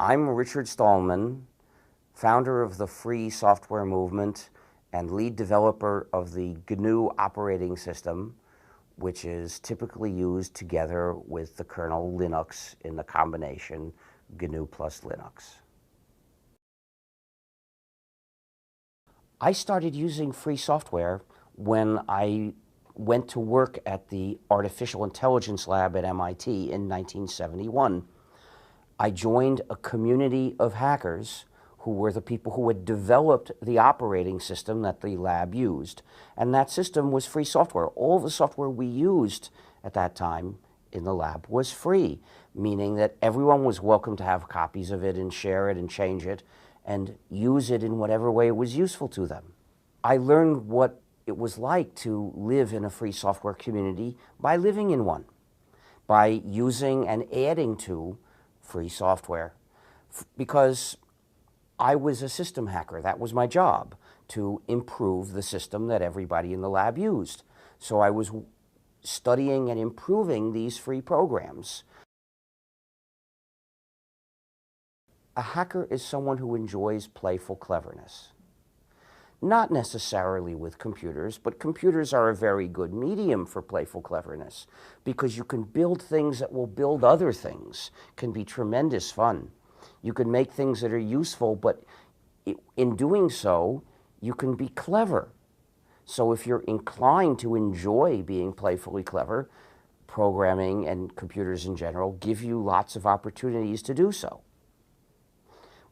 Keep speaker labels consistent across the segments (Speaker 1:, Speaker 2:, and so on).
Speaker 1: I'm Richard Stallman, founder of the free software movement and lead developer of the GNU operating system, which is typically used together with the kernel Linux in the combination GNU plus Linux. I started using free software when I went to work at the Artificial Intelligence Lab at MIT in 1971. I joined a community of hackers who were the people who had developed the operating system that the lab used. And that system was free software. All the software we used at that time in the lab was free, meaning that everyone was welcome to have copies of it and share it and change it and use it in whatever way it was useful to them. I learned what it was like to live in a free software community by living in one, by using and adding to free software, because I was a system hacker. That was my job, to improve the system that everybody in the lab used. So I was studying and improving these free programs. A hacker is someone who enjoys playful cleverness. Not necessarily with computers, but computers are a very good medium for playful cleverness because you can build things that will build other things. It can be tremendous fun. You can make things that are useful, but in doing so, you can be clever. So if you're inclined to enjoy being playfully clever, programming and computers in general give you lots of opportunities to do so.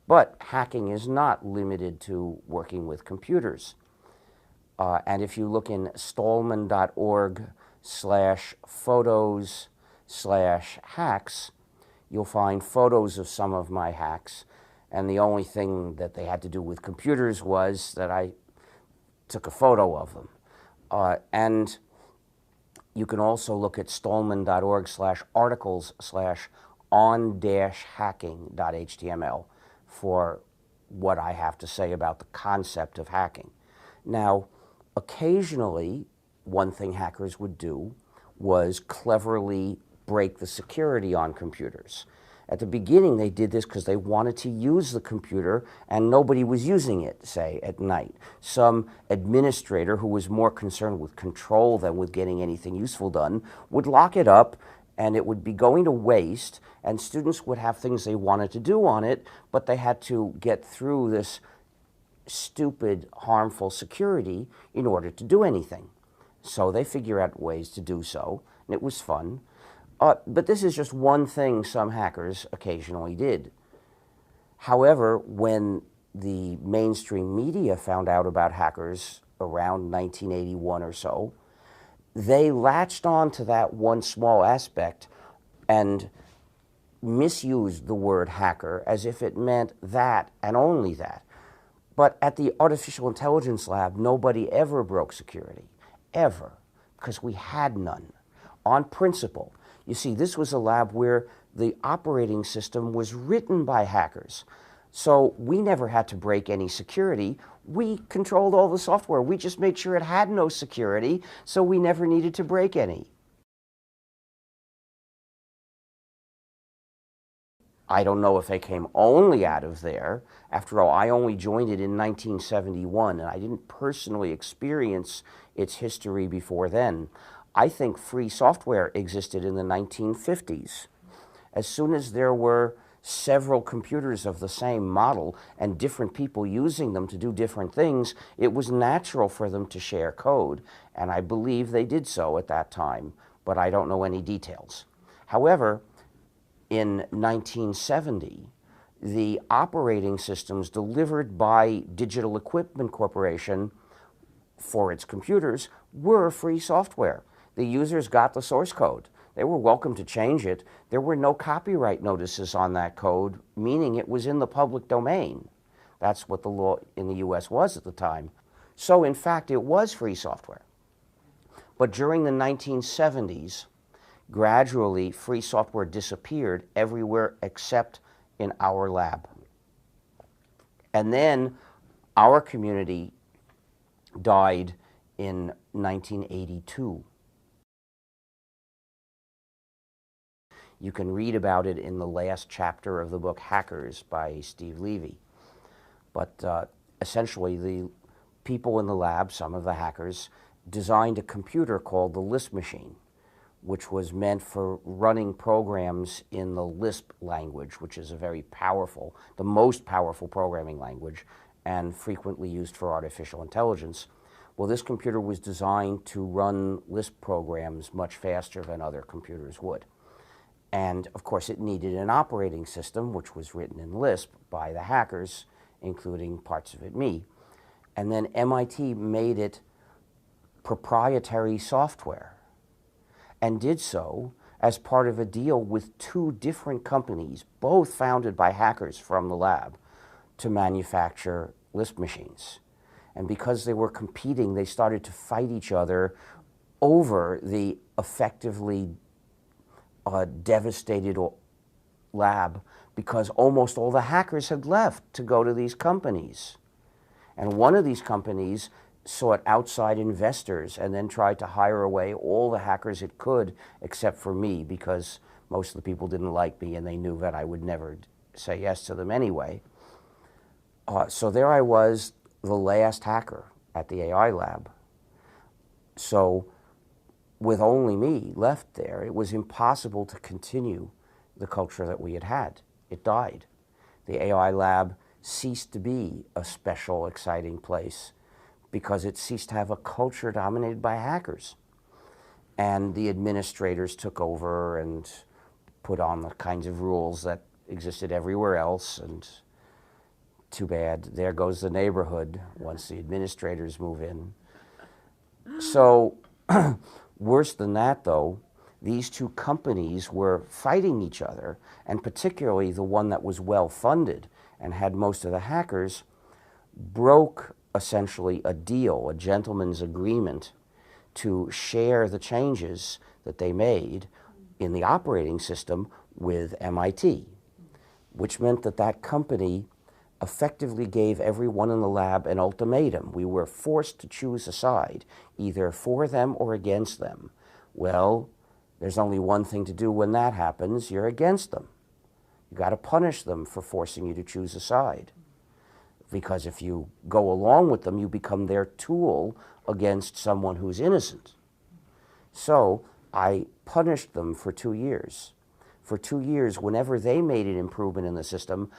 Speaker 1: But hacking is not limited to working with computers. And if you look in stallman.org/photos/hacks, you'll find photos of some of my hacks. And the only thing that they had to do with computers was that I took a photo of them. And you can also look at stallman.org/articles/on-hacking.html for what I have to say about the concept of hacking. Now, occasionally, one thing hackers would do was cleverly break the security on computers. At the beginning, they did this because they wanted to use the computer and nobody was using it, say, at night. Some administrator who was more concerned with control than with getting anything useful done would lock it up and it would be going to waste, and students would have things they wanted to do on it, but they had to get through this stupid, harmful security in order to do anything. So they figure out ways to do so, and it was fun. But this is just one thing some hackers occasionally did. However, when the mainstream media found out about hackers around 1981 or so, they latched on to that one small aspect and misused the word hacker as if it meant that and only that. But at the Artificial Intelligence Lab, nobody ever broke security, ever, because we had none, on principle. You see, this was a lab where the operating system was written by hackers. So we never had to break any security. We controlled all the software. We just made sure it had no security, so we never needed to break any. I don't know if they came only out of there. After all, I only joined it in 1971, and I didn't personally experience its history before then. I think free software existed in the 1950s. As soon as there were several computers of the same model and different people using them to do different things, it was natural for them to share code, and I believe they did so at that time, but I don't know any details. However, in 1970, the operating systems delivered by Digital Equipment Corporation for its computers were free software. The users got the source code. They were welcome to change it. There were no copyright notices on that code, meaning it was in the public domain. That's what the law in the US was at the time. So in fact, it was free software. But during the 1970s, gradually free software disappeared everywhere except in our lab. And then our community died in 1982. You can read about it in the last chapter of the book Hackers by Steve Levy. But essentially, the people in the lab, some of the hackers, designed a computer called the Lisp machine, which was meant for running programs in the Lisp language, which is a very powerful, the most powerful programming language, and frequently used for artificial intelligence. Well, this computer was designed to run Lisp programs much faster than other computers would. And of course, it needed an operating system, which was written in Lisp by the hackers, including parts of it me. And then MIT made it proprietary software, and did so as part of a deal with two different companies, both founded by hackers from the lab, to manufacture Lisp machines. And because they were competing, they started to fight each other over the effectively devastated lab, because almost all the hackers had left to go to these companies. And one of these companies sought outside investors and then tried to hire away all the hackers it could, except for me, because most of the people didn't like me and they knew that I would never say yes to them anyway. So there I was, the last hacker at the AI lab. So with only me left there, it was impossible to continue the culture that we had had. It died. The AI lab ceased to be a special, exciting place because it ceased to have a culture dominated by hackers. And the administrators took over and put on the kinds of rules that existed everywhere else, and too bad, there goes the neighborhood once the administrators move in. So worse than that, though, these two companies were fighting each other, and particularly the one that was well-funded and had most of the hackers broke essentially a deal, a gentleman's agreement, to share the changes that they made in the operating system with MIT, which meant that that company effectively gave everyone in the lab an ultimatum. We were forced to choose a side, either for them or against them. Well, there's only one thing to do when that happens: you're against them. You got to punish them for forcing you to choose a side. Because if you go along with them, you become their tool against someone who's innocent. So I punished them for 2 years. For 2 years, whenever they made an improvement in the system,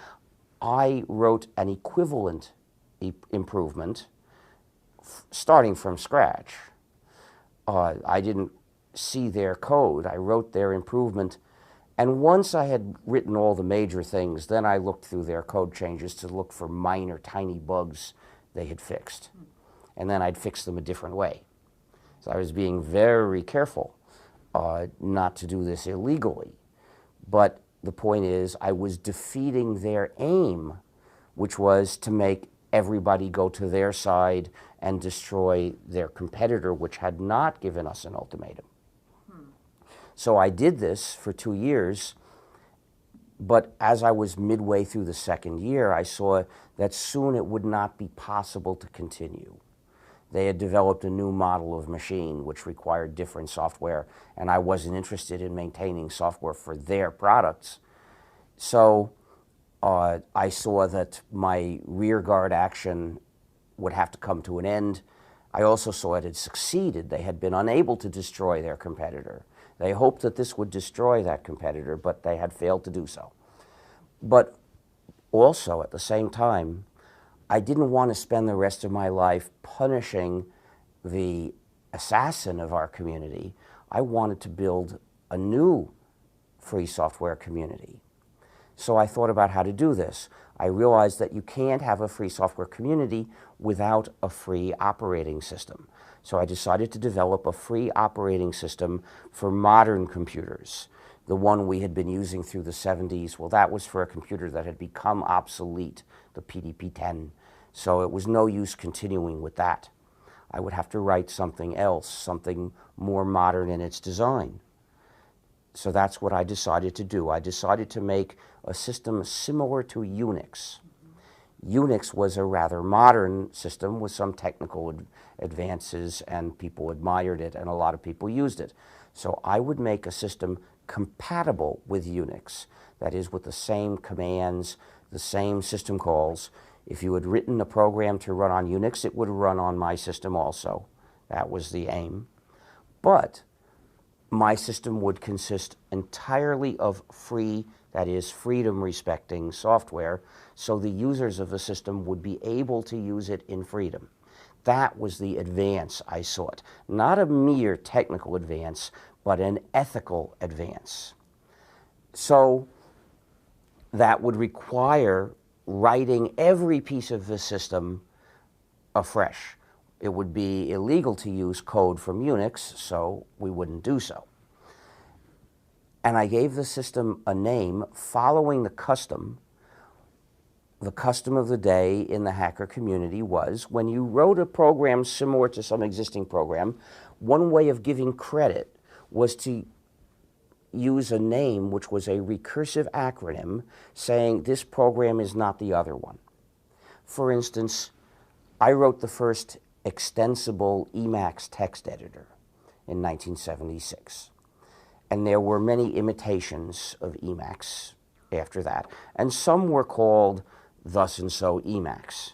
Speaker 1: I wrote an equivalent improvement starting from scratch. I didn't see their code. I wrote their improvement. And once I had written all the major things, then I looked through their code changes to look for minor, tiny bugs they had fixed. And then I'd fix them a different way. So I was being very careful not to do this illegally. But the point is, I was defeating their aim, which was to make everybody go to their side and destroy their competitor, which had not given us an ultimatum. So I did this for 2 years, but as I was midway through the second year, I saw that soon it would not be possible to continue. They had developed a new model of machine which required different software, and I wasn't interested in maintaining software for their products. So I saw that my rearguard action would have to come to an end. I also saw it had succeeded. They had been unable to destroy their competitor. They hoped that this would destroy that competitor, but they had failed to do so. But also, at the same time, I didn't want to spend the rest of my life punishing the assassin of our community. I wanted to build a new free software community. So I thought about how to do this. I realized that you can't have a free software community without a free operating system. So I decided to develop a free operating system for modern computers. The one we had been using through the 70s, well, that was for a computer that had become obsolete, the PDP-10. So it was no use continuing with that. I would have to write something else, something more modern in its design. So that's what I decided to do. I decided to make a system similar to Unix. Unix was a rather modern system with some technical advances, and people admired it, and a lot of people used it. So I would make a system compatible with Unix, that is, with the same commands, the same system calls. If you had written a program to run on Unix, it would run on my system also. That was the aim. But my system would consist entirely of free, that is, freedom-respecting software, so the users of the system would be able to use it in freedom. That was the advance I sought. Not a mere technical advance, but an ethical advance. So that would require writing every piece of the system afresh. It would be illegal to use code from Unix, so we wouldn't do so. And I gave the system a name following the custom. The custom of the day in the hacker community was when you wrote a program similar to some existing program, one way of giving credit was to use a name which was a recursive acronym saying this program is not the other one. For instance, I wrote the first extensible Emacs text editor in 1976. And there were many imitations of Emacs after that. And some were called thus and so Emacs.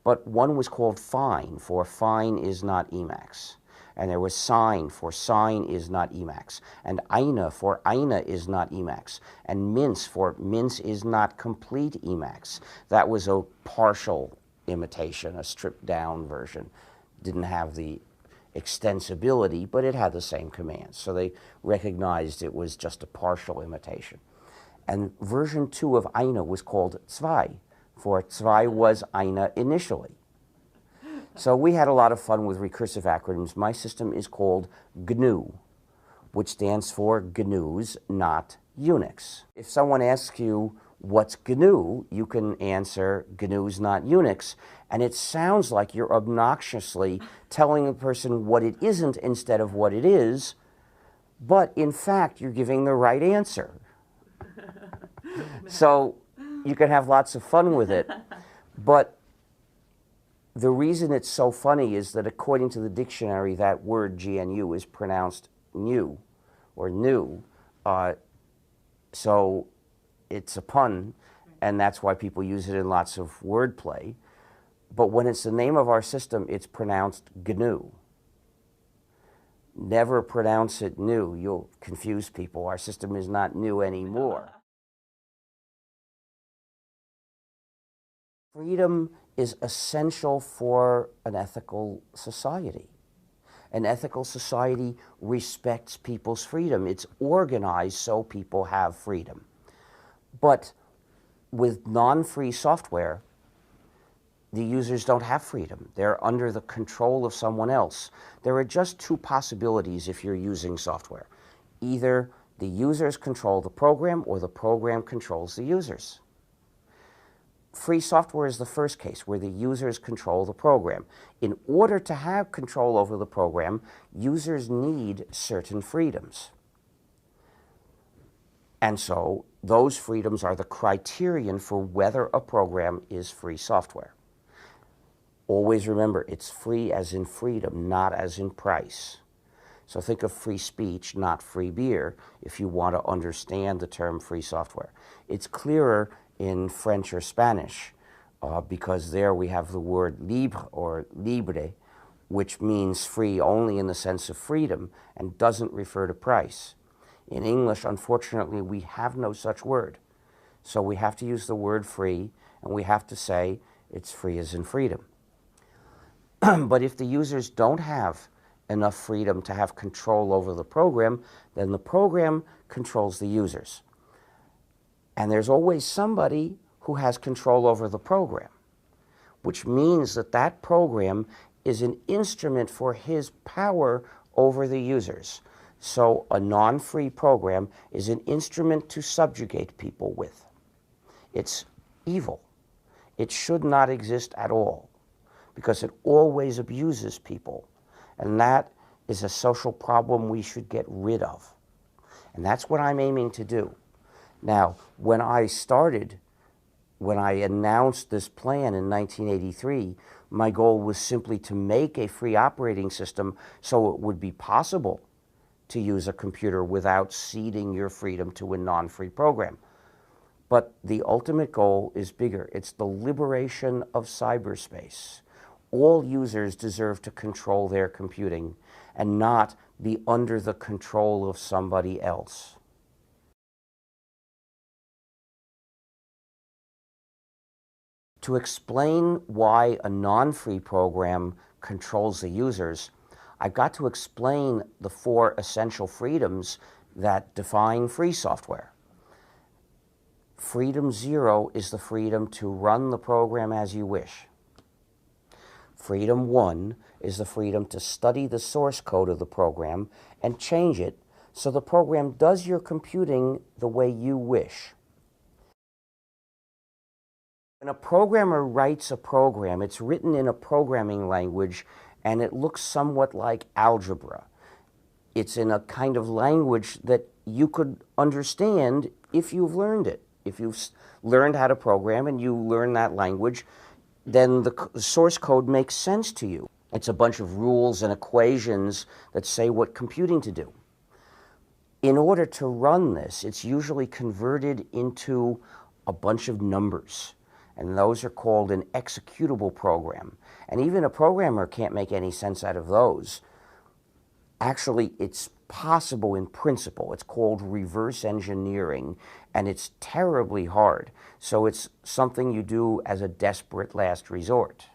Speaker 1: But one was called Fine, for Fine is not Emacs. And there was Sign, for Sign is not Emacs. And Ina, for Ina is not Emacs. And Mince, for Mince is not complete Emacs. That was a partial imitation, a stripped down version. Didn't have the extensibility, but it had the same commands. So they recognized it was just a partial imitation. And version 2 of Ina was called Zwei, for Zwei was Ina initially. So we had a lot of fun with recursive acronyms. My system is called GNU, which stands for GNU's, not Unix. If someone asks you, what's GNU? You can answer GNU's not Unix, and it sounds like you're obnoxiously telling a person what it isn't instead of what it is, but in fact you're giving the right answer. So you can have lots of fun with it, but the reason it's so funny is that according to the dictionary, that word GNU is pronounced new or new, so it's a pun, and that's why people use it in lots of wordplay. But when it's the name of our system, it's pronounced GNU. Never pronounce it new. You'll confuse people. Our system is not new anymore. Freedom is essential for an ethical society. An ethical society respects people's freedom. It's organized so people have freedom. But with non-free software, the users don't have freedom. They're under the control of someone else. There are just two possibilities if you're using software. Either the users control the program or the program controls the users. Free software is the first case where the users control the program. In order to have control over the program, users need certain freedoms. And so those freedoms are the criterion for whether a program is free software. Always remember, it's free as in freedom, not as in price. So think of free speech, not free beer, if you want to understand the term free software. It's clearer in French or Spanish, because there we have the word libre or libre, which means free only in the sense of freedom and doesn't refer to price. In English, unfortunately, we have no such word. So we have to use the word free, and we have to say it's free as in freedom. But if the users don't have enough freedom to have control over the program, then the program controls the users. And there's always somebody who has control over the program, which means that that program is an instrument for his power over the users. So a non-free program is an instrument to subjugate people with. It's evil. It should not exist at all because it always abuses people. And that is a social problem we should get rid of. And that's what I'm aiming to do. Now, when I announced this plan in 1983, my goal was simply to make a free operating system so it would be possible to use a computer without ceding your freedom to a non-free program. But the ultimate goal is bigger. It's the liberation of cyberspace. All users deserve to control their computing and not be under the control of somebody else. To explain why a non-free program controls the users, I've got to explain the 4 essential freedoms that define free software. Freedom 0 is the freedom to run the program as you wish. Freedom 1 is the freedom to study the source code of the program and change it so the program does your computing the way you wish. When a programmer writes a program, it's written in a programming language and it looks somewhat like algebra. It's in a kind of language that you could understand if you've learned it. If you've learned how to program and you learn that language, then the source code makes sense to you. It's a bunch of rules and equations that say what computing to do. In order to run this, it's usually converted into a bunch of numbers, and those are called an executable program. And even a programmer can't make any sense out of those. Actually, it's possible in principle. It's called reverse engineering, and it's terribly hard. So it's something you do as a desperate last resort.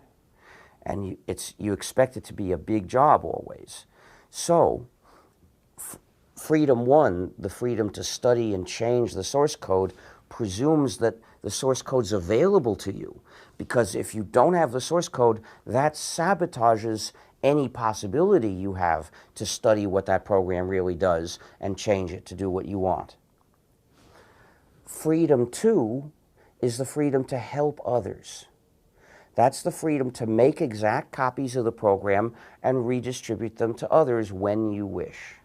Speaker 1: And you expect it to be a big job always. So freedom 1, the freedom to study and change the source code, presumes that the source code's available to you. Because if you don't have the source code, that sabotages any possibility you have to study what that program really does and change it to do what you want. Freedom 2 is the freedom to help others. That's the freedom to make exact copies of the program and redistribute them to others when you wish.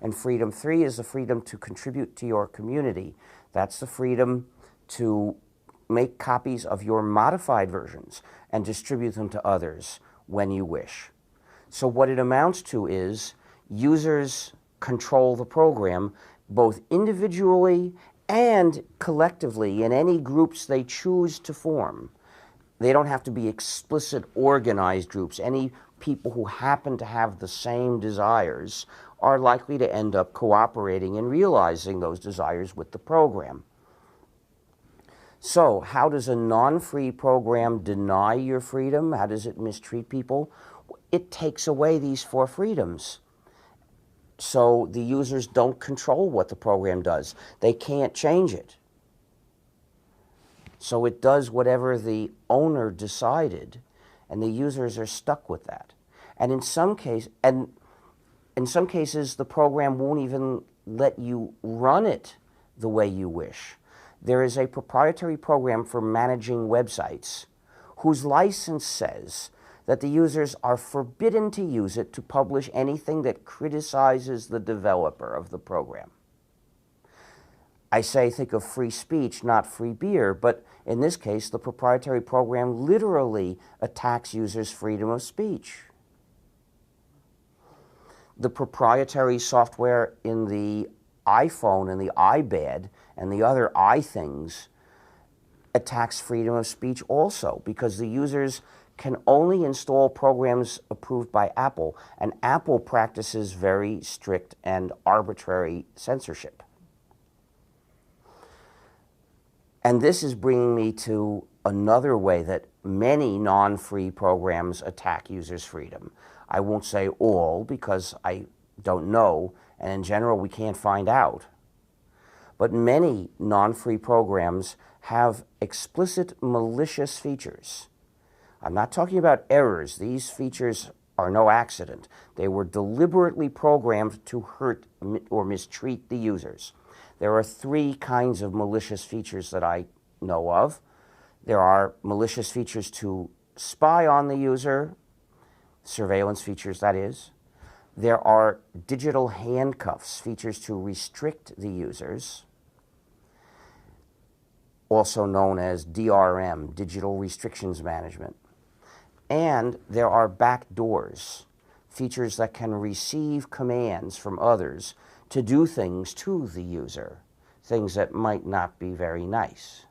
Speaker 1: And freedom 3 is the freedom to contribute to your community. That's the freedom to make copies of your modified versions and distribute them to others when you wish. So what it amounts to is users control the program both individually and collectively in any groups they choose to form. They don't have to be explicit organized groups. Any people who happen to have the same desires are likely to end up cooperating and realizing those desires with the program. So how does a non-free program deny your freedom? How does it mistreat people? It takes away these 4 freedoms. So the users don't control what the program does. They can't change it. So it does whatever the owner decided, and the users are stuck with that. And in some cases, the program won't even let you run it the way you wish. There is a proprietary program for managing websites whose license says that the users are forbidden to use it to publish anything that criticizes the developer of the program. I say think of free speech, not free beer, but in this case, the proprietary program literally attacks users' freedom of speech. The proprietary software in the iPhone and the iPad and the other iThings attacks freedom of speech also, because the users can only install programs approved by Apple, and Apple practices very strict and arbitrary censorship. And this is bringing me to another way that many non-free programs attack users' freedom. I won't say all because I don't know, and in general we can't find out. But many non-free programs have explicit malicious features. I'm not talking about errors. These features are no accident. They were deliberately programmed to hurt or mistreat the users. There are 3 kinds of malicious features that I know of. There are malicious features to spy on the user, surveillance features, that is. There are digital handcuffs, features to restrict the users, also known as DRM, Digital Restrictions Management. And there are backdoors, features that can receive commands from others to do things to the user, things that might not be very nice.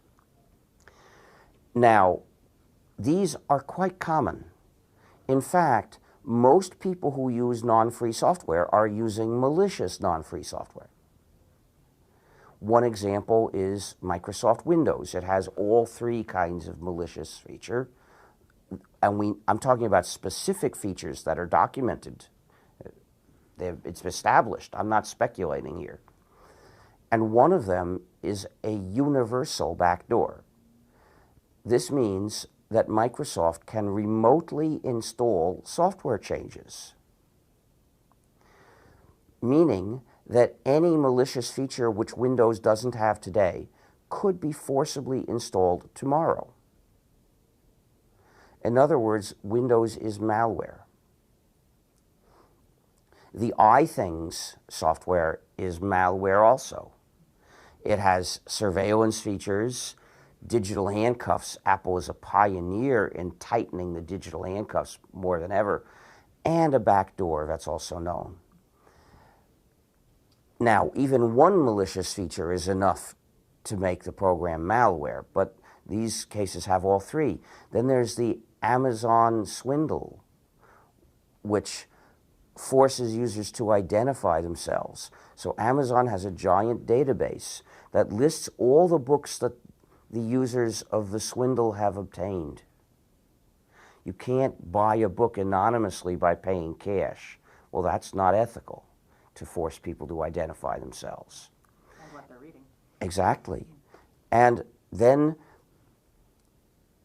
Speaker 1: Now, these are quite common. In fact, most people who use non-free software are using malicious non-free software. One example is Microsoft Windows. It has all three kinds of malicious feature. And I'm talking about specific features that are documented. It's established. I'm not speculating here. And one of them is a universal backdoor. This means that Microsoft can remotely install software changes, meaning that any malicious feature which Windows doesn't have today could be forcibly installed tomorrow. In other words, Windows is malware. The iThings software is malware also. It has surveillance features, digital handcuffs. Apple is a pioneer in tightening the digital handcuffs more than ever, and a backdoor that's also known. Now, even one malicious feature is enough to make the program malware, but these cases have all three. Then there's the Amazon swindle, which forces users to identify themselves. So Amazon has a giant database that lists all the books that the users of the swindle have obtained. You can't buy a book anonymously by paying cash. Well, that's not ethical, to force people to identify themselves.
Speaker 2: And what they're reading.
Speaker 1: Exactly. And then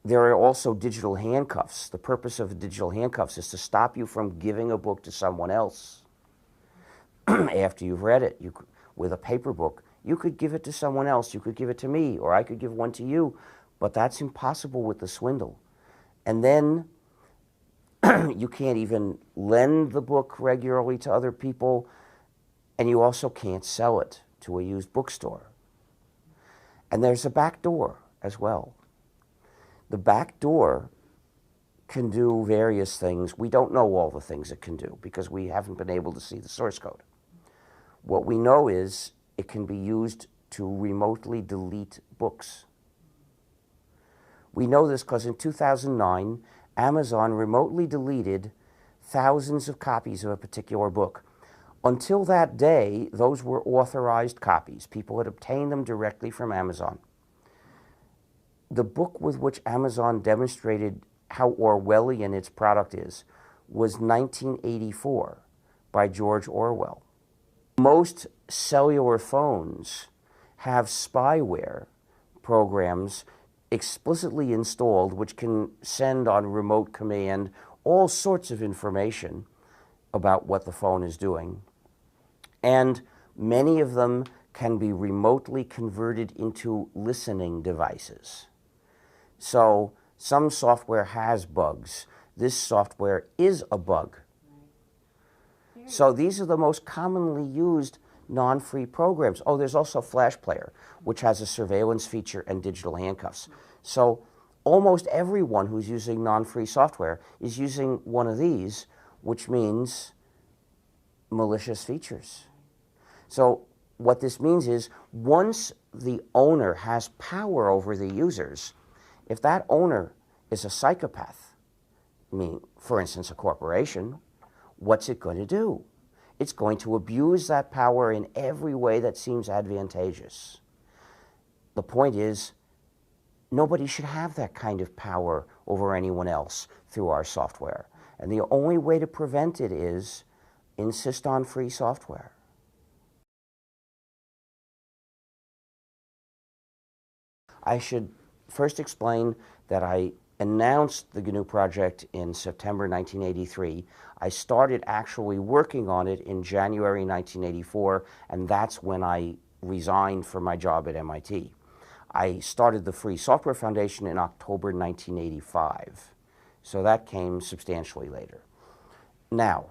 Speaker 1: there are also digital handcuffs. The purpose of digital handcuffs is to stop you from giving a book to someone else after you've read it. With a paper book, you could give it to someone else. You could give it to me, or I could give one to you, but that's impossible with the swindle. And then you can't even lend the book regularly to other people, and you also can't sell it to a used bookstore. And there's a back door as well. The back door can do various things. We don't know all the things it can do because we haven't been able to see the source code. What we know is it can be used to remotely delete books. We know this because in 2009, Amazon remotely deleted thousands of copies of a particular book. Until that day, those were authorized copies. People had obtained them directly from Amazon. The book with which Amazon demonstrated how Orwellian its product is was 1984 by George Orwell. Most cellular phones have spyware programs explicitly installed which can send on remote command all sorts of information about what the phone is doing. And many of them can be remotely converted into listening devices. So some software has bugs. This software is a bug. So these are the most commonly used non-free programs. Oh, there's also Flash Player, which has a surveillance feature and digital handcuffs. So almost everyone who's using non-free software is using one of these, which means malicious features. So what this means is once the owner has power over the users, if that owner is a psychopath, I mean, for instance, a corporation, what's it going to do? It's going to abuse that power in every way that seems advantageous. The point is, nobody should have that kind of power over anyone else through our software. And the only way to prevent it is insist on free software. I should first explain that I announced the GNU project in September 1983. I started actually working on it in January 1984, and that's when I resigned from my job at MIT. I started the Free Software Foundation in October 1985, so that came substantially later. Now,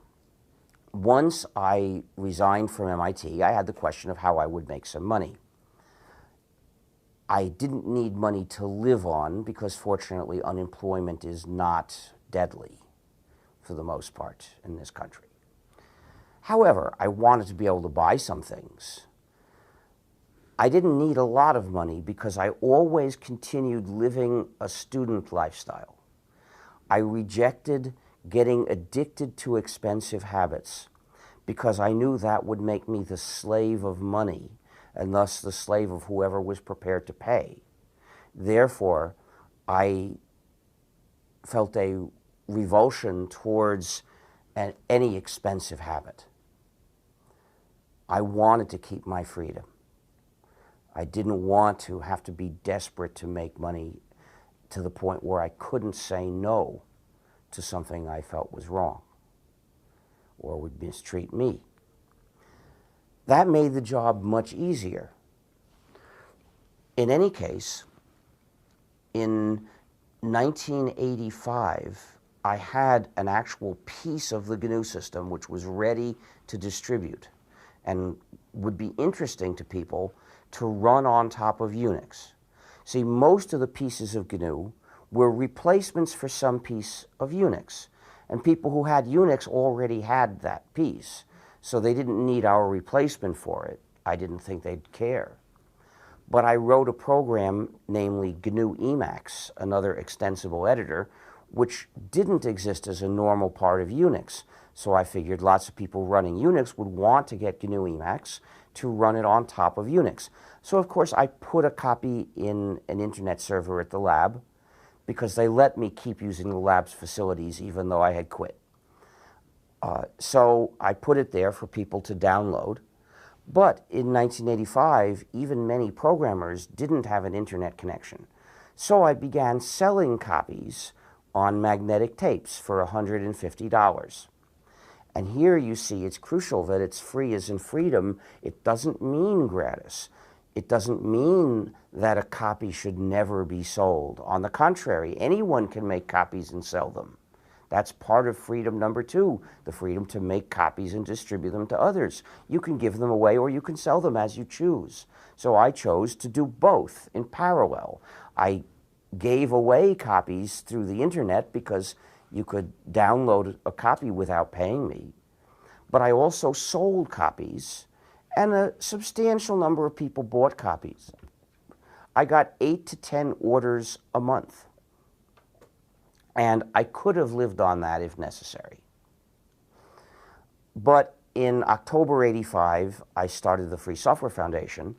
Speaker 1: once I resigned from MIT, I had the question of how I would make some money. I didn't need money to live on because fortunately unemployment is not deadly. for the most part in this country. However, I wanted to be able to buy some things. I didn't need a lot of money because I always continued living a student lifestyle. I rejected getting addicted to expensive habits because I knew that would make me the slave of money and thus the slave of whoever was prepared to pay. Therefore, I felt a revulsion towards any expensive habit. I wanted to keep my freedom. I didn't want to have to be desperate to make money to the point where I couldn't say no to something I felt was wrong or would mistreat me. That made the job much easier. In any case, in 1985, I had an actual piece of the GNU system which was ready to distribute and would be interesting to people to run on top of Unix. See, most of the pieces of GNU were replacements for some piece of Unix, and people who had Unix already had that piece, so they didn't need our replacement for it. I didn't think they'd care. But I wrote a program, namely GNU Emacs, another extensible editor, which didn't exist as a normal part of Unix. So I figured lots of people running Unix would want to get GNU Emacs to run it on top of Unix. So of course I put a copy in an internet server at the lab because they let me keep using the lab's facilities even though I had quit. So I put it there for people to download. But in 1985, even many programmers didn't have an internet connection. So I began selling copies on magnetic tapes for $150. And here you see it's crucial that it's free as in freedom. It doesn't mean gratis. It doesn't mean that a copy should never be sold. On the contrary, anyone can make copies and sell them. That's part of freedom number 2, the freedom to make copies and distribute them to others. You can give them away or you can sell them as you choose. So I chose to do both in parallel. I gave away copies through the internet because you could download a copy without paying me. But I also sold copies, and a substantial number of people bought copies. I got 8 to 10 orders a month. And I could have lived on that if necessary. But in October '85, I started the Free Software Foundation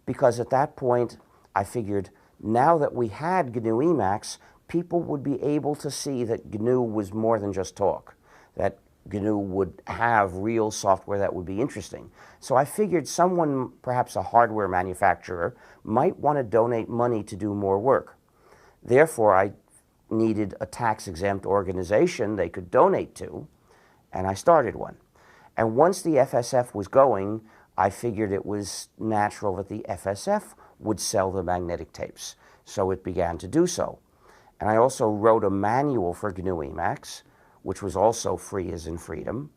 Speaker 1: because at that point I figured now that we had GNU Emacs, people would be able to see that GNU was more than just talk, that GNU would have real software that would be interesting. So I figured someone, perhaps a hardware manufacturer, might want to donate money to do more work. Therefore, I needed a tax-exempt organization they could donate to, and I started one. And once the FSF was going, I figured it was natural that the FSF would sell the magnetic tapes. So it began to do so. And I also wrote a manual for GNU Emacs, which was also free as in freedom.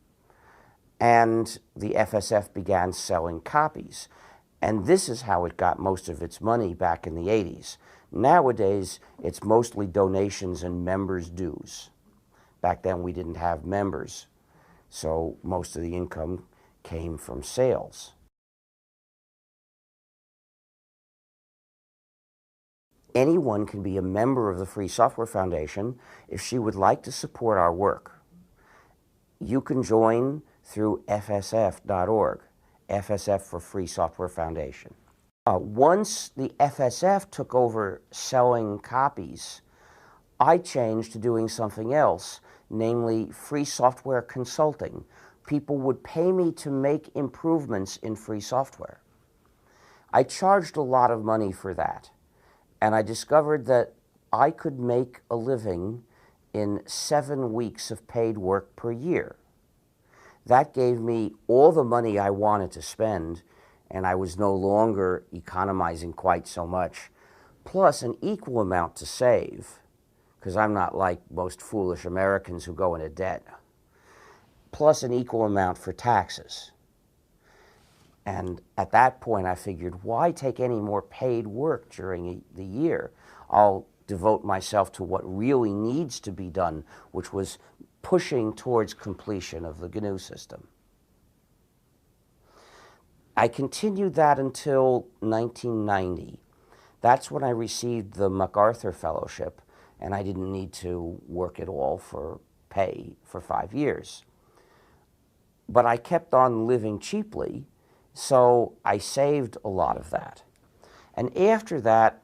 Speaker 1: And the FSF began selling copies. And this is how it got most of its money back in the 80s. Nowadays, it's mostly donations and members' dues. Back then, we didn't have members, so most of the income came from sales. Anyone can be a member of the Free Software Foundation if she would like to support our work. You can join through fsf.org, FSF for Free Software Foundation. Once the FSF took over selling copies, I changed to doing something else, namely free software consulting. People would pay me to make improvements in free software. I charged a lot of money for that, and I discovered that I could make a living in 7 weeks of paid work per year. That gave me all the money I wanted to spend, and I was no longer economizing quite so much, plus an equal amount to save, because I'm not like most foolish Americans who go into debt, plus an equal amount for taxes. And at that point I figured, why take any more paid work during the year? I'll devote myself to what really needs to be done, which was pushing towards completion of the GNU system. I continued that until 1990. That's when I received the MacArthur Fellowship, and I didn't need to work at all for pay for 5 years. But I kept on living cheaply, so I saved a lot of that. And after that,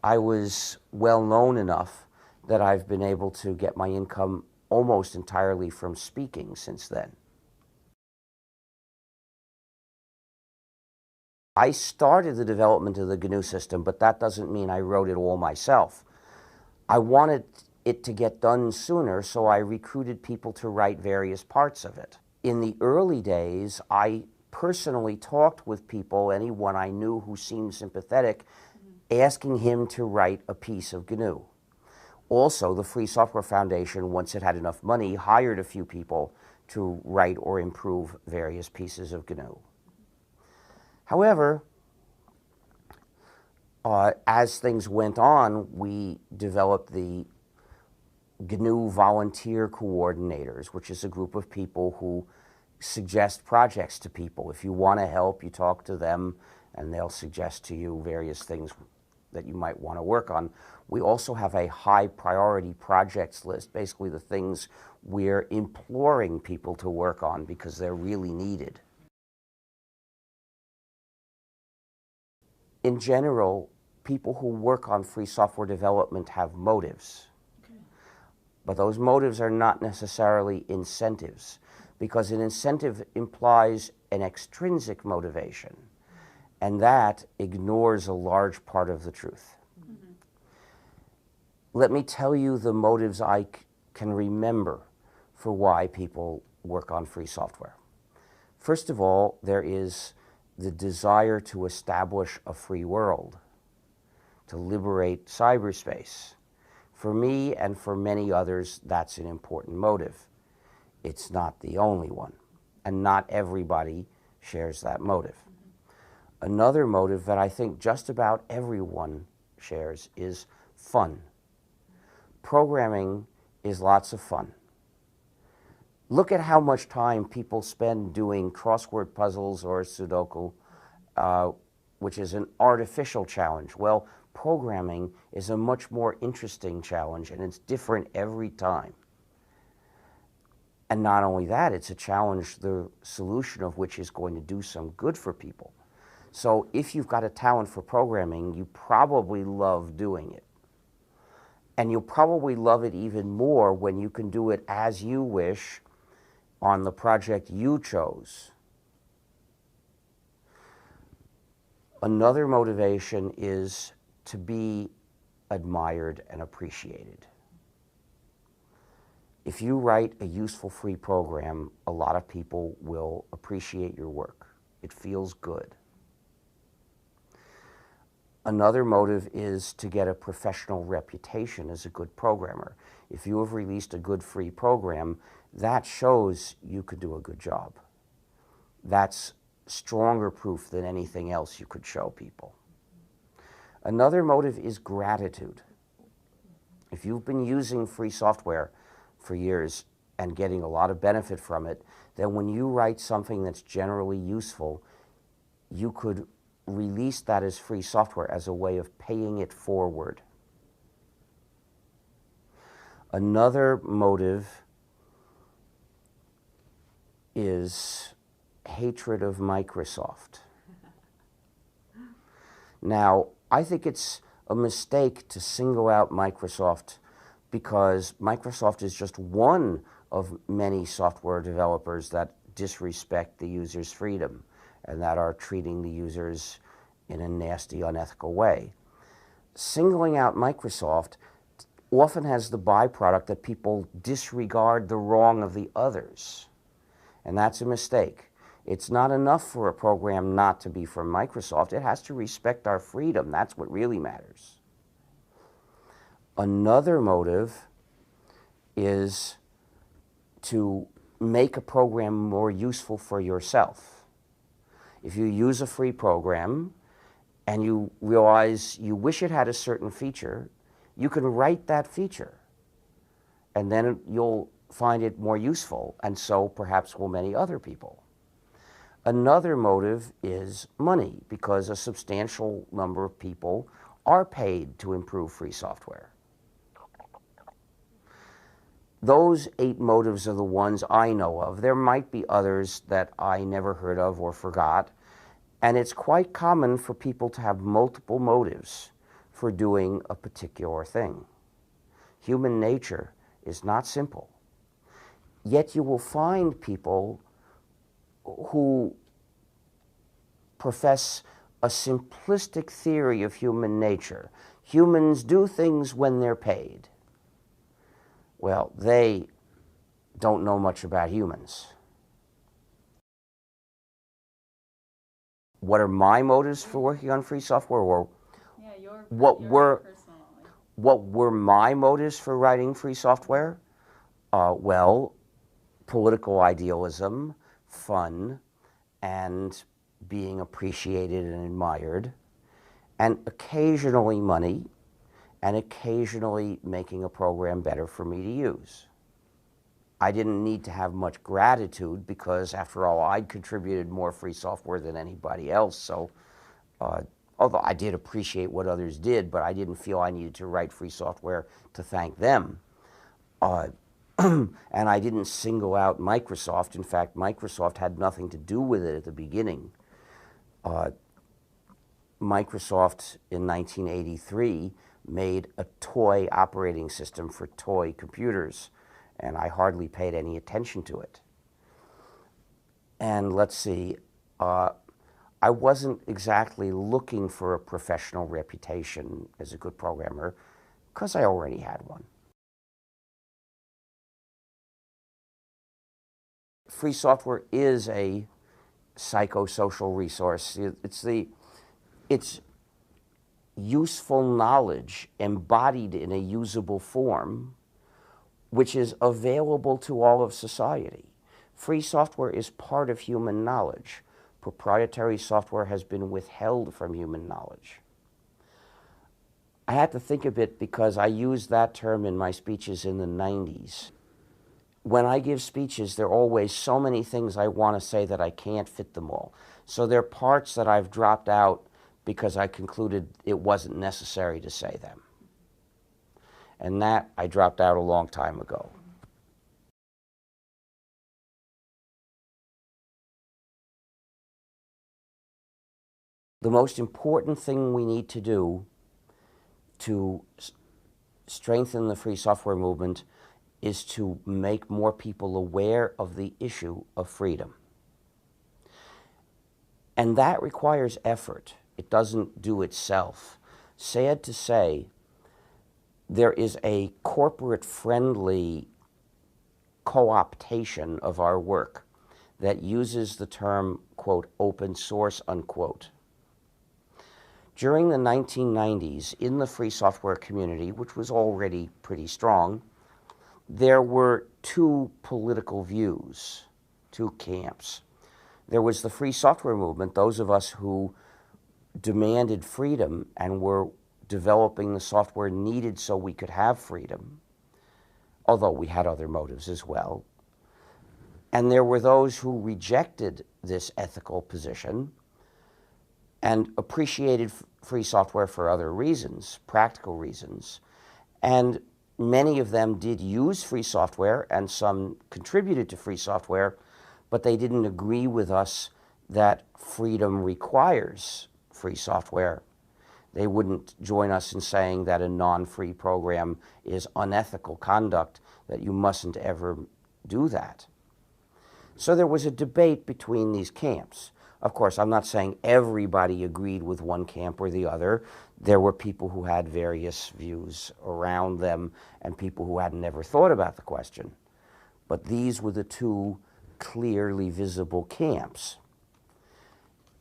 Speaker 1: I was well known enough that I've been able to get my income almost entirely from speaking since then. I started the development of the GNU system, but that doesn't mean I wrote it all myself. I wanted it to get done sooner, so I recruited people to write various parts of it. In the early days, I personally talked with people, anyone I knew who seemed sympathetic, asking him to write a piece of GNU. Also, the Free Software Foundation, once it had enough money, hired a few people to write or improve various pieces of GNU. However, as things went on, we developed the GNU Volunteer Coordinators, which is a group of people who suggest projects to people. If you want to help, you talk to them, and they'll suggest to you various things that you might want to work on. We also have a high priority projects list, basically the things we're imploring people to work on because they're really needed. In general, people who work on free software development have motives. But those motives are not necessarily incentives, because an incentive implies an extrinsic motivation, and that ignores a large part of the truth. Let me tell you the motives I can remember for why people work on free software. First of all, there is the desire to establish a free world, to liberate cyberspace. For me and for many others, that's an important motive. It's not the only one, and not everybody shares that motive. Another motive that I think just about everyone shares is fun. Programming is lots of fun. Look at how much time people spend doing crossword puzzles or Sudoku, which is an artificial challenge. Well, programming is a much more interesting challenge, and it's different every time. And not only that, it's a challenge, the solution of which is going to do some good for people. So if you've got a talent for programming, you probably love doing it. And you'll probably love it even more when you can do it as you wish on the project you chose. Another motivation is to be admired and appreciated. If you write a useful free program, a lot of people will appreciate your work. It feels good. Another motive is to get a professional reputation as a good programmer. If you have released a good free program, that shows you could do a good job. That's stronger proof than anything else you could show people. Another motive is gratitude. If you've been using free software for years and getting a lot of benefit from it, then when you write something that's generally useful, you could release that as free software as a way of paying it forward. Another motive is hatred of Microsoft. Now, I think it's a mistake to single out Microsoft because Microsoft is just one of many software developers that disrespect the user's freedom and that are treating the users in a nasty, unethical way. Singling out Microsoft often has the byproduct that people disregard the wrong of the others, and that's a mistake. It's not enough for a program not to be from Microsoft. It has to respect our freedom. That's what really matters. Another motive is to make a program more useful for yourself. If you use a free program and you realize you wish it had a certain feature, you can write that feature. And then you'll find it more useful, and so perhaps will many other people. Another motive is money, because a substantial number of people are paid to improve free software. Those 8 motives are the ones I know of. There might be others that I never heard of or forgot, and it's quite common for people to have multiple motives for doing a particular thing. Human nature is not simple. Yet you will find people who profess a simplistic theory of human nature. Humans do things when they're paid. Well, they don't know much about humans. What are my motives for working on free software? Or what were my motives for writing free software? Well, political idealism, fun, and being appreciated and admired, and occasionally money, and occasionally making a program better for me to use. I didn't need to have much gratitude because, after all, I'd contributed more free software than anybody else. So, although I did appreciate what others did, but I didn't feel I needed to write free software to thank them. And I didn't single out Microsoft. In fact, Microsoft had nothing to do with it at the beginning. Microsoft in 1983 made a toy operating system for toy computers, and I hardly paid any attention to it. And let's see, I wasn't exactly looking for a professional reputation as a good programmer because I already had one. Free software is a psychosocial resource. It's useful knowledge embodied in a usable form, which is available to all of society. Free software is part of human knowledge. Proprietary software has been withheld from human knowledge. I had to think a bit because I used that term in my speeches in the 90s. When I give speeches, there are always so many things I want to say that I can't fit them all. So there are parts that I've dropped out because I concluded it wasn't necessary to say them. And that I dropped out a long time ago. The most important thing we need to do to strengthen the free software movement is to make more people aware of the issue of freedom. And that requires effort. It doesn't do itself. Sad to say, there is a corporate-friendly co-optation of our work that uses the term, quote, open source, unquote. During the 1990s, in the free software community, which was already pretty strong, there were 2 political views, 2 camps. There was the free software movement, those of us who demanded freedom and were developing the software needed so we could have freedom, although we had other motives as well. And there were those who rejected this ethical position and appreciated free software for other reasons, practical reasons. And many of them did use free software, and some contributed to free software, but they didn't agree with us that freedom requires free software. They wouldn't join us in saying that a non-free program is unethical conduct, that you mustn't ever do that. So there was a debate between these camps. Of course, I'm not saying everybody agreed with one camp or the other. There were people who had various views around them and people who had never thought about the question. But these were the 2 clearly visible camps.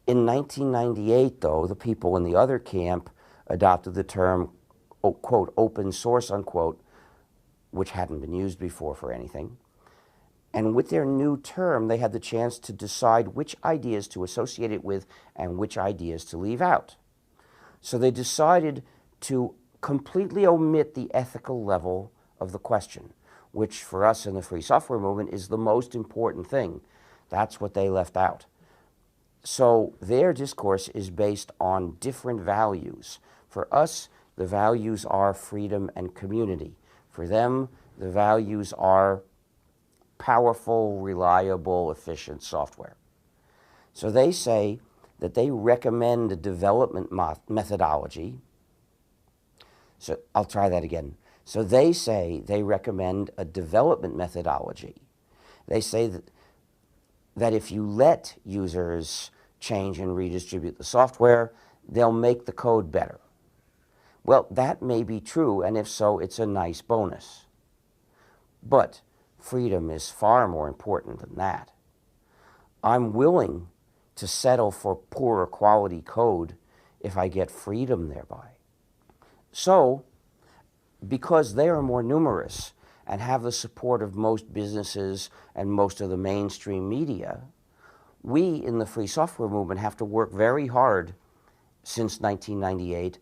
Speaker 1: In 1998, though, the people in the other camp adopted the term, quote, open source, unquote, which hadn't been used before for anything. And with their new term, they had the chance to decide which ideas to associate it with and which ideas to leave out. So they decided to completely omit the ethical level of the question. which for us in the free software movement is the most important thing. That's what they left out. So their discourse is based on different values. For us, the values are freedom and community. For them, the values are powerful, reliable, efficient software. So they say that they recommend a development methodology. So I'll try that again. So they say they recommend a development methodology. They say that if you let users change and redistribute the software, they'll make the code better. Well, that may be true, and if so, it's a nice bonus. But freedom is far more important than that. I'm willing to settle for poorer quality code if I get freedom thereby. So, because they are more numerous and have the support of most businesses and most of the mainstream media, we in the free software movement have to work very hard since 1998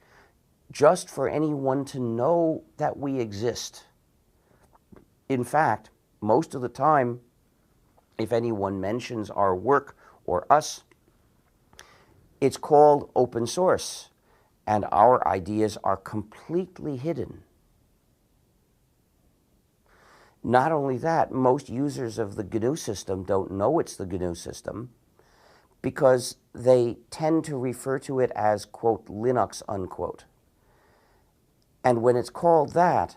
Speaker 1: just for anyone to know that we exist. In fact, most of the time, if anyone mentions our work or us, it's called open source, and our ideas are completely hidden. Not only that, most users of the GNU system don't know it's the GNU system because they tend to refer to it as, quote, Linux, unquote. And when it's called that,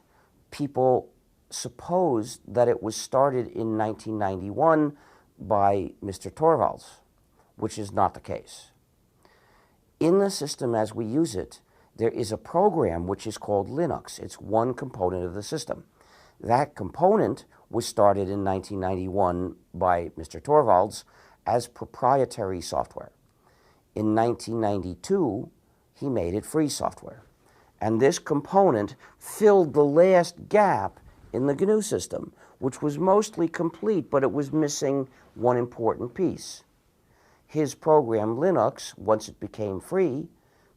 Speaker 1: people suppose that it was started in 1991 by Mr. Torvalds, which is not the case. In the system as we use it, there is a program which is called Linux. It's one component of the system. That component was started in 1991 by Mr. Torvalds as proprietary software. In 1992, he made it free software. And this component filled the last gap in the GNU system, which was mostly complete, but it was missing one important piece. His program Linux, once it became free,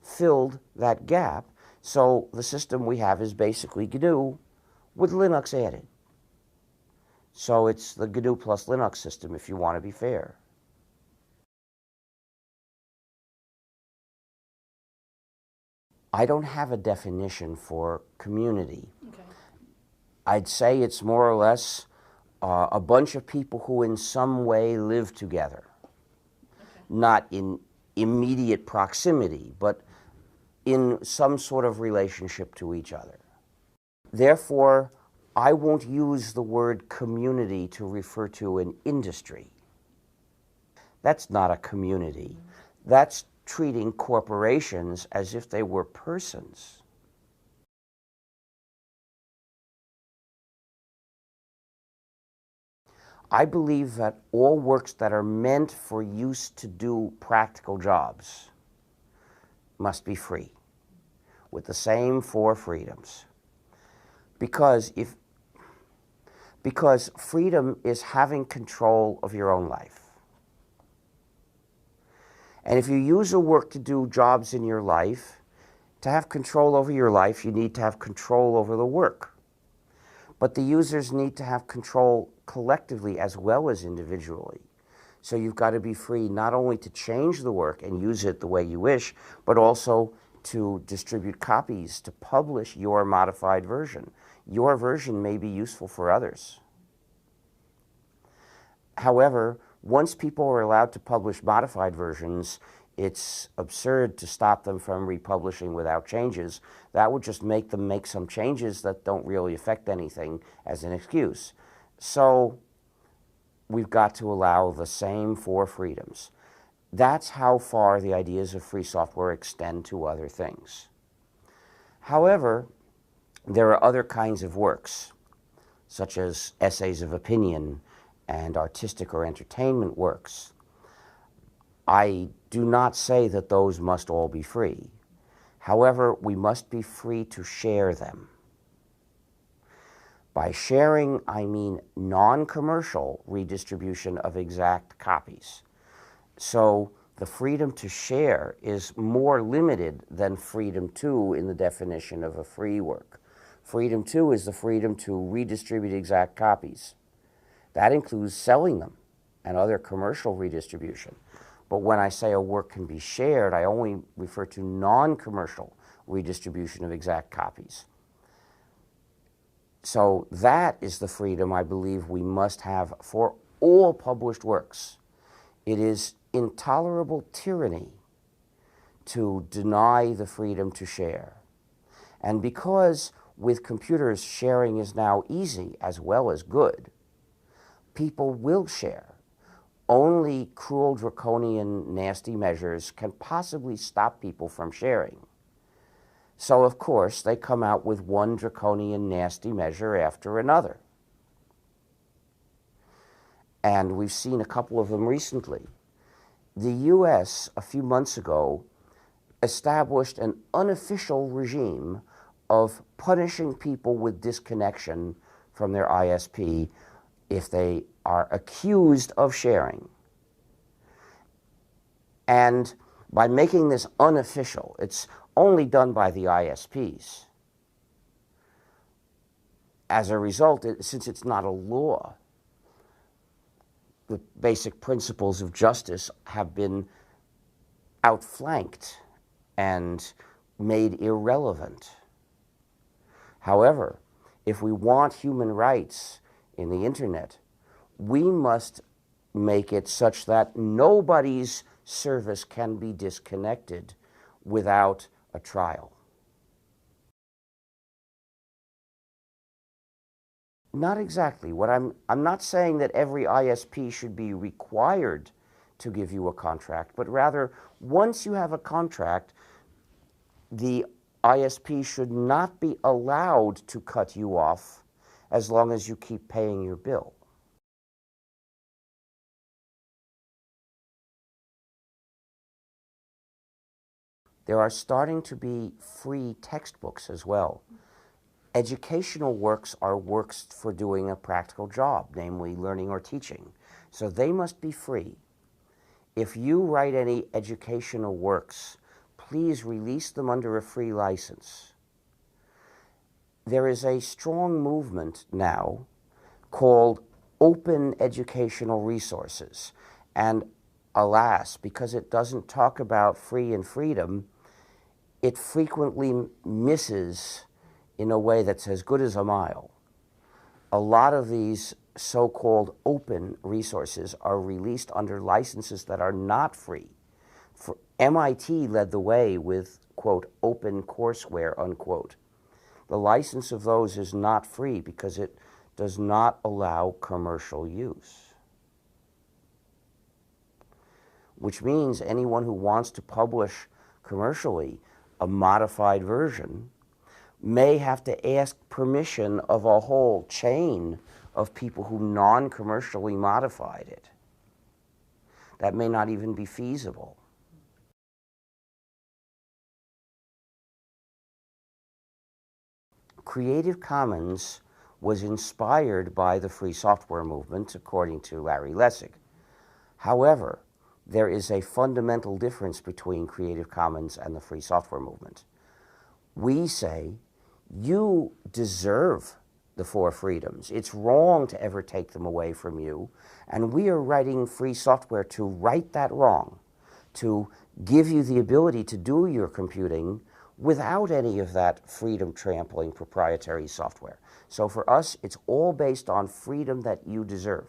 Speaker 1: filled that gap. So the system we have is basically GNU with Linux added. So it's the GNU plus Linux system, if you want to be fair. I don't have a definition for community. Okay. I'd say it's more or less a bunch of people who in some way live together. Okay. Not in immediate proximity, but in some sort of relationship to each other. Therefore, I won't use the word community to refer to an industry. That's not a community. That's treating corporations as if they were persons. I believe that all works that are meant for use to do practical jobs must be free, with the same four freedoms. Because freedom is having control of your own life. And if you use a work to do jobs in your life, to have control over your life, you need to have control over the work. But the users need to have control collectively as well as individually. So you've got to be free not only to change the work and use it the way you wish, but also to distribute copies, to publish your modified version. Your version may be useful for others. However, once people are allowed to publish modified versions, it's absurd to stop them from republishing without changes. That would just make them make some changes that don't really affect anything as an excuse. So we've got to allow the same four freedoms. That's how far the ideas of free software extend to other things. However, there are other kinds of works, such as essays of opinion and artistic or entertainment works. I do not say that those must all be free. However, we must be free to share them. By sharing, I mean non-commercial redistribution of exact copies. So the freedom to share is more limited than freedom to in the definition of a free work. Freedom 2 is the freedom to redistribute exact copies. That includes selling them and other commercial redistribution. But when I say a work can be shared, I only refer to non-commercial redistribution of exact copies. So that is the freedom I believe we must have for all published works. It is intolerable tyranny to deny the freedom to share. And because with computers sharing is now easy as well as good, people will share. Only cruel, draconian, nasty measures can possibly stop people from sharing. So, of course, they come out with one draconian, nasty measure after another. And we've seen a couple of them recently. The U.S., a few months ago, established an unofficial regime of punishing people with disconnection from their ISP if they are accused of sharing. And by making this unofficial, it's only done by the ISPs. As a result, since it's not a law, the basic principles of justice have been outflanked and made irrelevant. However, if we want human rights in the internet, we must make it such that nobody's service can be disconnected without a trial. Not exactly. I'm not saying that every ISP should be required to give you a contract, but rather, once you have a contract, the ISP should not be allowed to cut you off as long as you keep paying your bill. There are starting to be free textbooks as well. Educational works are works for doing a practical job, namely learning or teaching. So they must be free. If you write any educational works, please release them under a free license. There is a strong movement now called Open Educational Resources. And alas, because it doesn't talk about free and freedom, it frequently misses in a way that's as good as a mile. A lot of these so-called open resources are released under licenses that are not free. MIT led the way with, quote, open courseware, unquote. The license of those is not free because it does not allow commercial use. Which means anyone who wants to publish commercially a modified version may have to ask permission of a whole chain of people who non-commercially modified it. That may not even be feasible. Creative Commons was inspired by the free software movement, according to Larry Lessig. However, there is a fundamental difference between Creative Commons and the free software movement. We say, you deserve the four freedoms. It's wrong to ever take them away from you, and we are writing free software to right that wrong, to give you the ability to do your computing without any of that freedom-trampling proprietary software. So for us, it's all based on freedom that you deserve.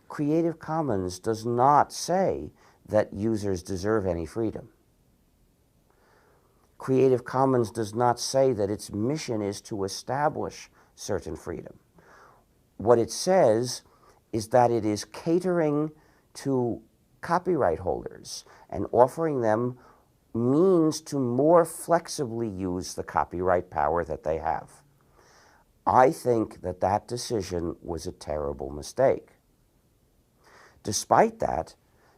Speaker 1: Creative Commons does not say that users deserve any freedom. Creative Commons does not say that its mission is to establish certain freedom. What it says is that it is catering to copyright holders and offering them means to more flexibly use the copyright power that they have. I think that that decision was a terrible mistake. Despite that,